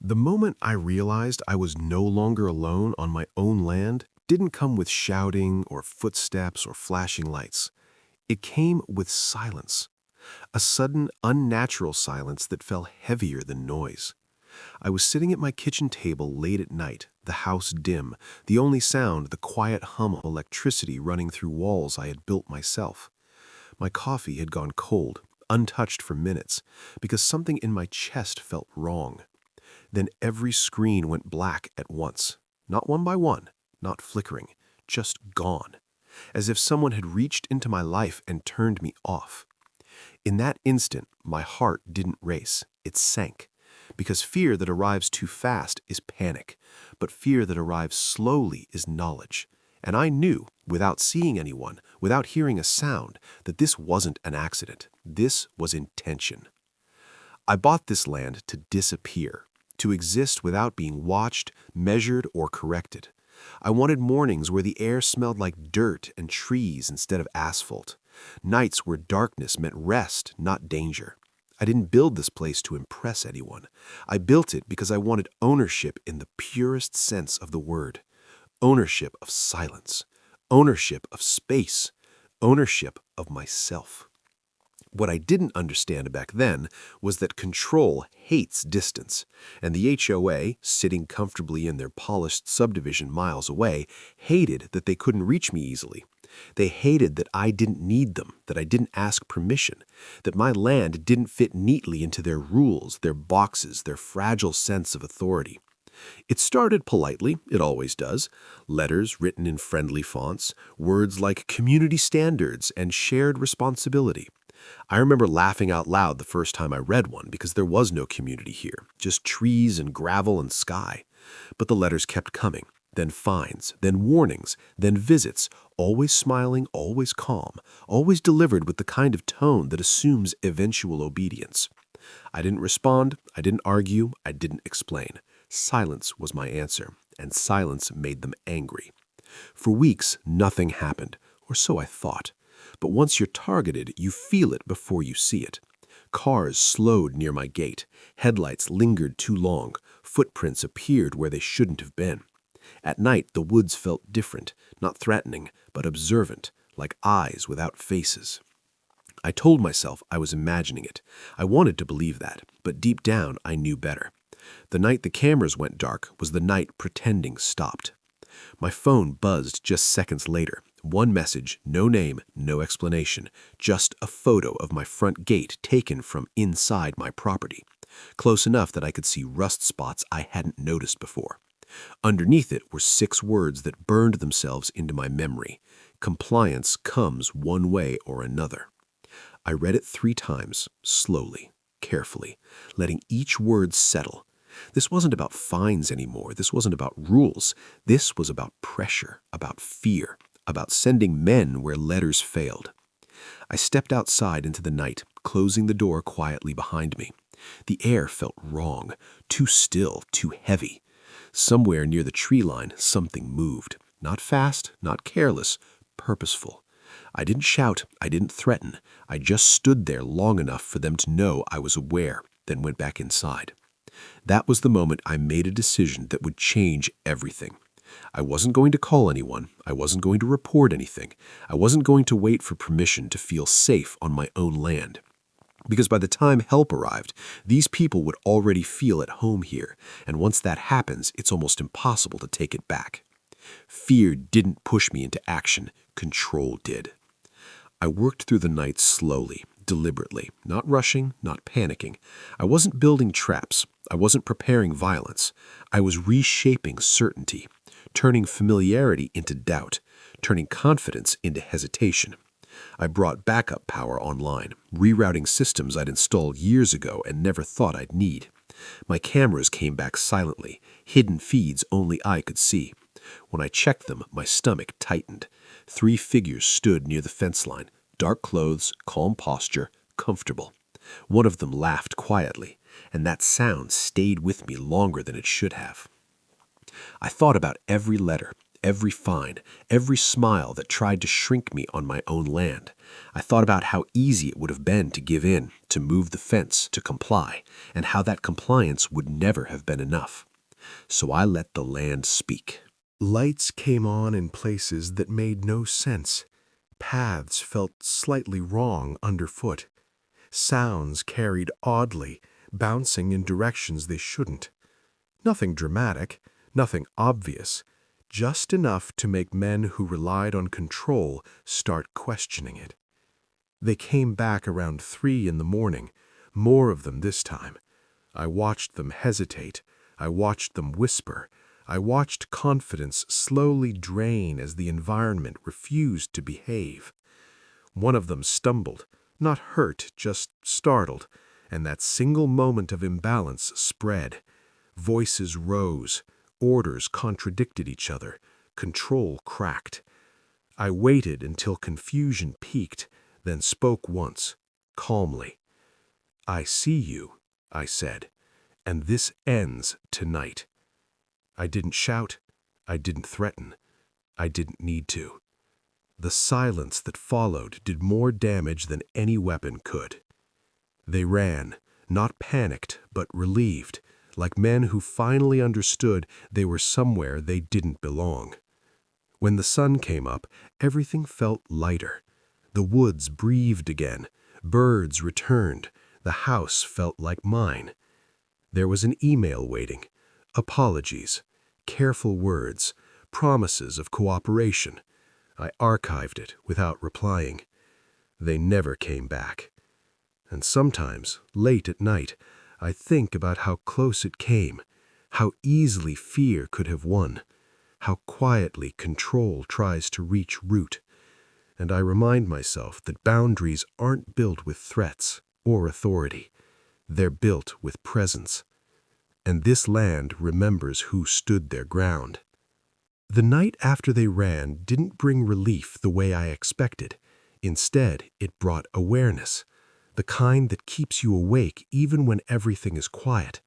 The moment I realized I was no longer alone on my own land didn't come with shouting or footsteps or flashing lights. It came with silence, a sudden, unnatural silence that fell heavier than noise. I was sitting at my kitchen table late at night, the house dim, the only sound the quiet hum of electricity running through walls I had built myself. My coffee had gone cold, untouched for minutes, because something in my chest felt wrong. Then every screen went black at once. Not one by one, not flickering, just gone. As if someone had reached into my life and turned me off. In that instant, my heart didn't race, it sank. Because fear that arrives too fast is panic, but fear that arrives slowly is knowledge. And I knew, without seeing anyone, without hearing a sound, that this wasn't an accident. This was intention. I bought this land to disappear, to exist without being watched, measured, or corrected. I wanted mornings where the air smelled like dirt and trees instead of asphalt. Nights where darkness meant rest, not danger. I didn't build this place to impress anyone. I built it because I wanted ownership in the purest sense of the word. Ownership of silence. Ownership of space. Ownership of myself. What I didn't understand back then was that control hates distance, and the HOA, sitting comfortably in their polished subdivision miles away, hated that they couldn't reach me easily. They hated that I didn't need them, that I didn't ask permission, that my land didn't fit neatly into their rules, their boxes, their fragile sense of authority. It started politely, it always does. Letters written in friendly fonts, words like community standards and shared responsibility. I remember laughing out loud the first time I read one because there was no community here, just trees and gravel and sky. But the letters kept coming, then fines, then warnings, then visits, always smiling, always calm, always delivered with the kind of tone that assumes eventual obedience. I didn't respond, I didn't argue, I didn't explain. Silence was my answer, and silence made them angry. For weeks, nothing happened, or so I thought. But once you're targeted, you feel it before you see it. Cars slowed near my gate. Headlights lingered too long. Footprints appeared where they shouldn't have been. At night, the woods felt different, not threatening, but observant, like eyes without faces. I told myself I was imagining it. I wanted to believe that, but deep down I knew better. The night the cameras went dark was the night pretending stopped. My phone buzzed just seconds later. One message, no name, no explanation, just a photo of my front gate taken from inside my property, close enough that I could see rust spots I hadn't noticed before. Underneath it were 6 words that burned themselves into my memory. Compliance comes one way or another. I read it 3 times, slowly, carefully, letting each word settle. This wasn't about fines anymore. This wasn't about rules. This was about pressure, about fear, about sending men where letters failed. I stepped outside into the night, closing the door quietly behind me. The air felt wrong, too still, too heavy. Somewhere near the tree line, something moved. Not fast, not careless, purposeful. I didn't shout, I didn't threaten. I just stood there long enough for them to know I was aware, then went back inside. That was the moment I made a decision that would change everything. I wasn't going to call anyone. I wasn't going to report anything. I wasn't going to wait for permission to feel safe on my own land. Because by the time help arrived, these people would already feel at home here, and once that happens, it's almost impossible to take it back. Fear didn't push me into action. Control did. I worked through the night slowly, deliberately, not rushing, not panicking. I wasn't building traps. I wasn't preparing violence. I was reshaping certainty, turning familiarity into doubt, turning confidence into hesitation. I brought backup power online, rerouting systems I'd installed years ago and never thought I'd need. My cameras came back silently, hidden feeds only I could see. When I checked them, my stomach tightened. 3 figures stood near the fence line, dark clothes, calm posture, comfortable. One of them laughed quietly, and that sound stayed with me longer than it should have. I thought about every letter, every fine, every smile that tried to shrink me on my own land. I thought about how easy it would have been to give in, to move the fence, to comply, and how that compliance would never have been enough. So I let the land speak. Lights came on in places that made no sense. Paths felt slightly wrong underfoot. Sounds carried oddly, bouncing in directions they shouldn't. Nothing dramatic, nothing obvious, just enough to make men who relied on control start questioning it. They came back around 3 in the morning, more of them this time. I watched them hesitate. I watched them whisper. I watched confidence slowly drain as the environment refused to behave. One of them stumbled, not hurt, just startled, and that single moment of imbalance spread. Voices rose, orders contradicted each other, control cracked. I waited until confusion peaked, then spoke once, calmly. "I see you," I said, "and this ends tonight." I didn't shout, I didn't threaten, I didn't need to. The silence that followed did more damage than any weapon could. They ran, not panicked, but relieved, like men who finally understood they were somewhere they didn't belong. When the sun came up, everything felt lighter. The woods breathed again, birds returned, the house felt like mine. There was an email waiting, apologies, careful words, promises of cooperation. I archived it without replying. They never came back. And sometimes, late at night, I think about how close it came, how easily fear could have won, how quietly control tries to reach root. And I remind myself that boundaries aren't built with threats or authority. They're built with presence. And this land remembers who stood their ground. The night after they ran didn't bring relief the way I expected. Instead, it brought awareness, the kind that keeps you awake even when everything is quiet.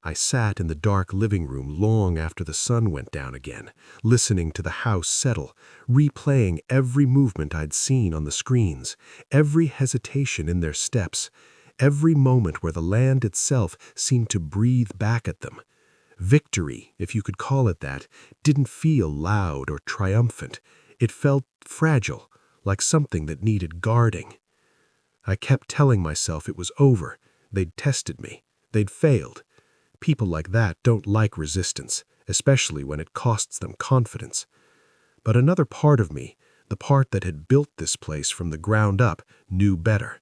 I sat in the dark living room long after the sun went down again, listening to the house settle, replaying every movement I'd seen on the screens, every hesitation in their steps, every moment where the land itself seemed to breathe back at them. Victory, if you could call it that, didn't feel loud or triumphant. It felt fragile, like something that needed guarding. I kept telling myself it was over. They'd tested me. They'd failed. People like that don't like resistance, especially when it costs them confidence. But another part of me, the part that had built this place from the ground up, knew better.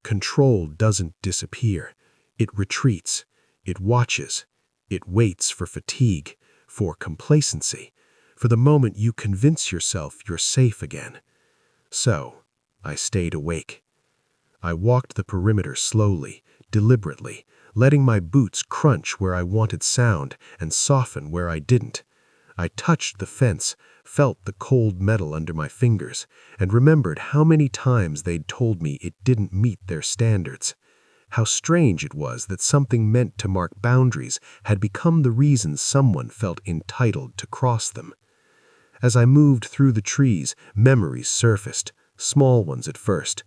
Control doesn't disappear. It retreats. It watches. It waits for fatigue, for complacency, for the moment you convince yourself you're safe again. So, I stayed awake. I walked the perimeter slowly, deliberately, letting my boots crunch where I wanted sound and soften where I didn't. I touched the fence, felt the cold metal under my fingers, and remembered how many times they'd told me it didn't meet their standards. How strange it was that something meant to mark boundaries had become the reason someone felt entitled to cross them. As I moved through the trees, memories surfaced, small ones at first.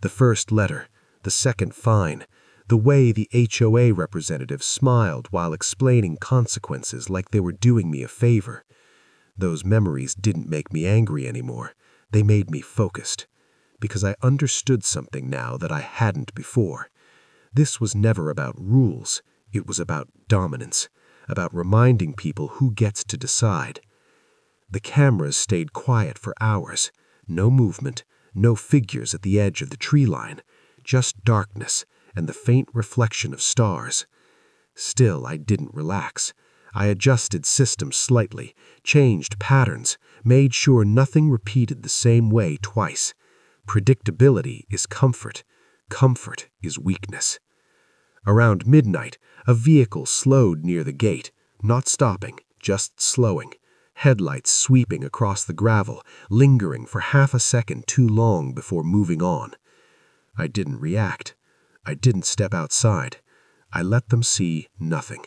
The first letter, the second fine, the way the HOA representative smiled while explaining consequences like they were doing me a favor. Those memories didn't make me angry anymore. They made me focused, because I understood something now that I hadn't before. This was never about rules. It was about dominance, about reminding people who gets to decide. The cameras stayed quiet for hours. No movement, no figures at the edge of the tree line, just darkness and the faint reflection of stars. Still, I didn't relax. I adjusted systems slightly, changed patterns, made sure nothing repeated the same way twice. Predictability is comfort. Comfort is weakness. Around midnight, a vehicle slowed near the gate, not stopping, just slowing. Headlights sweeping across the gravel, lingering for half a second too long before moving on. I didn't react. I didn't step outside. I let them see nothing.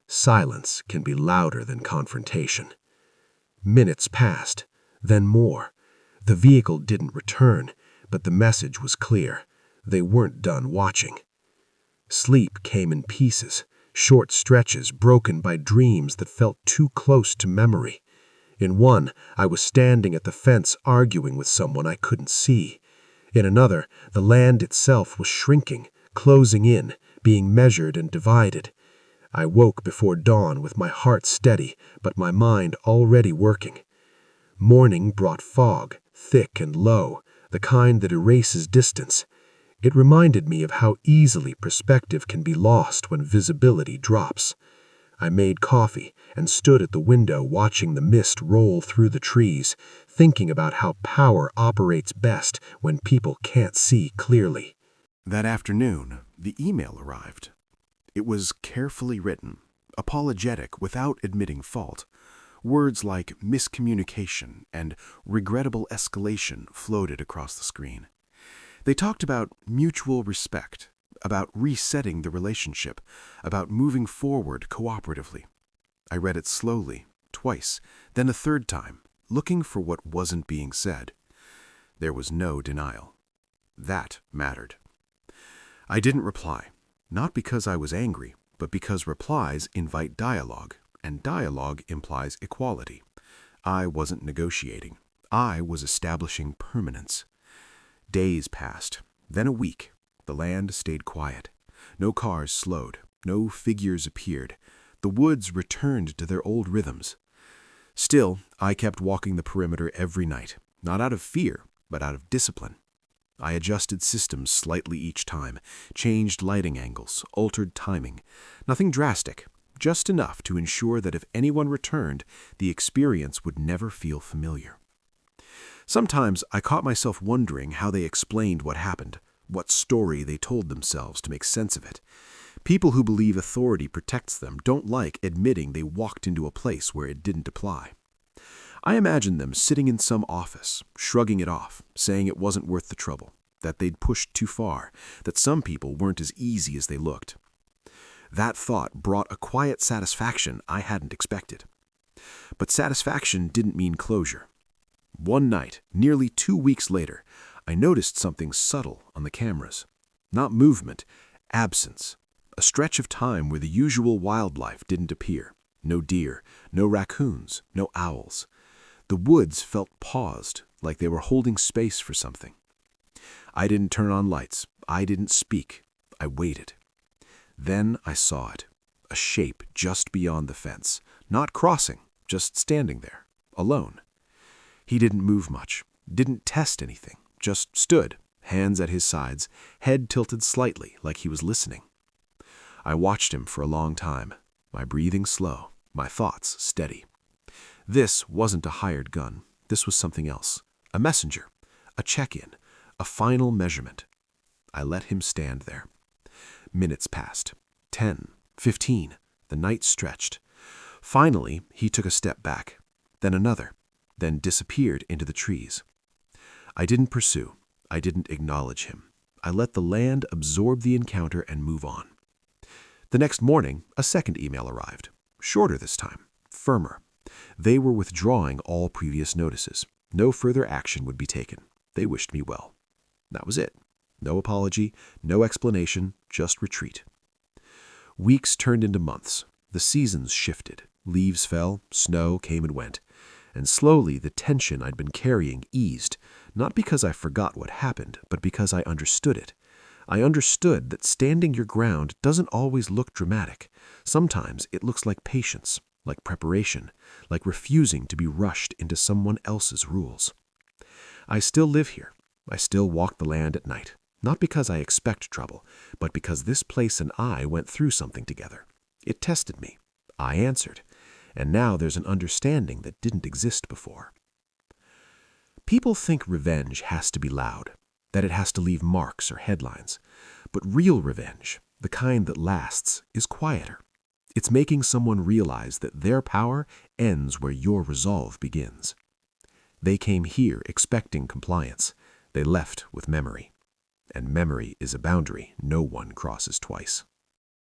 Silence can be louder than confrontation. Minutes passed, then more. The vehicle didn't return, but the message was clear. They weren't done watching. Sleep came in pieces, short stretches broken by dreams that felt too close to memory. In one, I was standing at the fence arguing with someone I couldn't see. In another, the land itself was shrinking, closing in, being measured and divided. I woke before dawn with my heart steady, but my mind already working. Morning brought fog, thick and low, the kind that erases distance. It reminded me of how easily perspective can be lost when visibility drops. I made coffee and stood at the window watching the mist roll through the trees, thinking about how power operates best when people can't see clearly. That afternoon, the email arrived. It was carefully written, apologetic without admitting fault. Words like miscommunication and regrettable escalation floated across the screen. They talked about mutual respect, about resetting the relationship, about moving forward cooperatively. I read it slowly, twice, then a third time, looking for what wasn't being said. There was no denial. That mattered. I didn't reply, not because I was angry, but because replies invite dialogue, and dialogue implies equality. I wasn't negotiating. I was establishing permanence. Days passed, then a week. The land stayed quiet. No cars slowed. No figures appeared. The woods returned to their old rhythms. Still, I kept walking the perimeter every night, not out of fear, but out of discipline. I adjusted systems slightly each time, changed lighting angles, altered timing. Nothing drastic, just enough to ensure that if anyone returned, the experience would never feel familiar. Sometimes I caught myself wondering how they explained what happened, what story they told themselves to make sense of it. People who believe authority protects them don't like admitting they walked into a place where it didn't apply. I imagine them sitting in some office, shrugging it off, saying it wasn't worth the trouble, that they'd pushed too far, that some people weren't as easy as they looked. That thought brought a quiet satisfaction I hadn't expected. But satisfaction didn't mean closure. One night, nearly 2 weeks later, I noticed something subtle on the cameras. Not movement, absence. A stretch of time where the usual wildlife didn't appear. No deer, no raccoons, no owls. The woods felt paused, like they were holding space for something. I didn't turn on lights. I didn't speak. I waited. Then I saw it. A shape just beyond the fence. Not crossing, just standing there, alone. He didn't move much, didn't test anything, just stood, hands at his sides, head tilted slightly like he was listening. I watched him for a long time, my breathing slow, my thoughts steady. This wasn't a hired gun. This was something else. A messenger, a check-in, a final measurement. I let him stand there. Minutes passed. 10, 15. The night stretched. Finally, he took a step back, then another, then disappeared into the trees. I didn't pursue. I didn't acknowledge him. I let the land absorb the encounter and move on. The next morning, a second email arrived. Shorter this time, firmer. They were withdrawing all previous notices. No further action would be taken. They wished me well. That was it. No apology, no explanation, just retreat. Weeks turned into months. The seasons shifted. Leaves fell, snow came and went. And slowly the tension I'd been carrying eased, not because I forgot what happened, but because I understood it. I understood that standing your ground doesn't always look dramatic. Sometimes it looks like patience, like preparation, like refusing to be rushed into someone else's rules. I still live here. I still walk the land at night, not because I expect trouble, but because this place and I went through something together. It tested me. I answered. And now there's an understanding that didn't exist before. People think revenge has to be loud, that it has to leave marks or headlines. But real revenge, the kind that lasts, is quieter. It's making someone realize that their power ends where your resolve begins. They came here expecting compliance. They left with memory. And memory is a boundary no one crosses twice.